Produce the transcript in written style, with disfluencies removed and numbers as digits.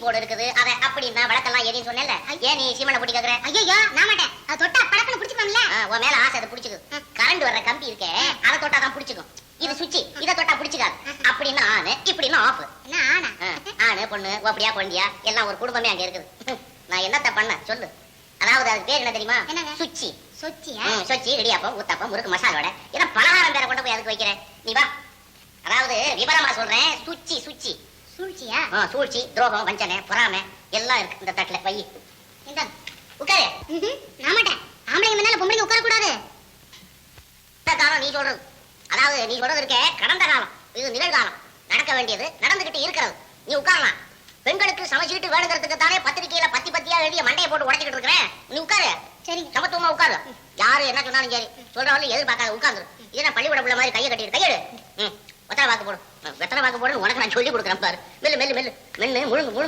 Board இருக்குது அத அப்படின்னா வழக்கெல்லாம் எதையும் சொன்னேன்ல. ஏன் நீ சீமனை பிடி கேக்குற? ஐயோ நான் மாட்டேன். அது தொட்டா படக்குன்னு பிடிச்சுக்கணும்ல. உன் மேல ஆசை அதை பிடிச்சுக்கும். கரண்ட் வர்ற கம்பி இருக்கே அதை தொட்டா தான் பிடிச்சுக்கும். இது சுவிட்ச், இதை தொட்டா பிடிச்சுக்காது. அப்படின்னா ஆனு, இப்படின்னா ஆஃப். என்ன ஆனா? ஆணு பொண்ணு ஓப்படியா கொண்டியா எல்லாம் ஒரு குடும்பமே அங்க இருக்குது. நான் என்னத்த பண்ண சொல்லு. அதாவது அதுக்கு பேர் என்ன தெரியுமா? என்னங்க? சுச்சி. சொச்சியா? சொச்சி, இடியாப்பம், ஊத்தாப்பம், முறுக்கு, மசாலோட ஏன்னா பலகாரம் பேரை கொண்டு போய் அதுக்கு வைக்கிறேன். நீ வா. அதாவது விவரமா சொல்றேன். சுச்சி சுச்சி. சூழ்ச்சியா? சூழ்ச்சி, துரோகம், வஞ்சனை, பொறாமை எல்லாம் இருக்கு இந்த தட்டுல. வை இந்த உட்காரு. நான் மாட்டேன். ஆம்பளைங்க முன்னால பொம்பளைங்க உட்கார கூடாது. காலம் நீ சொல்றது, அதாவது நீ சொல்றது இருக்கே கடந்த காலம், இது நிகழ்காலம். நடக்க வேண்டியது நடந்துகிட்டு இருக்கிறது. நீ உட்காரலாம். பெண்களுக்கு சமச்சீட்டு வேணுங்கிறதுக்கு தானே பத்திரிகையில பத்தி பத்தியா எழுதிய மண்டையை போட்டு உடைச்சிட்டு இருக்கிறேன். நீ உட்காரு. சரி, சமத்துவமா உட்காரு. யாரு என்ன சொன்னாலும் சரி சொல்றவங்க எதிர்பார்க்காத உட்கார்ந்து. இதே பள்ளிக்கூட பிள்ளை மாதிரி கையை கட்டிட்டு கையெடு. வெத்தலை வாக்கு போடு. வெத்தலை வாக்கு போடுன்னு உனக்கு நான் சொல்லி கொடுக்குறேன் பாரு. மெல்லு மெல்லு மெல்லு மென்னு முழுங்கு முழுங்கு.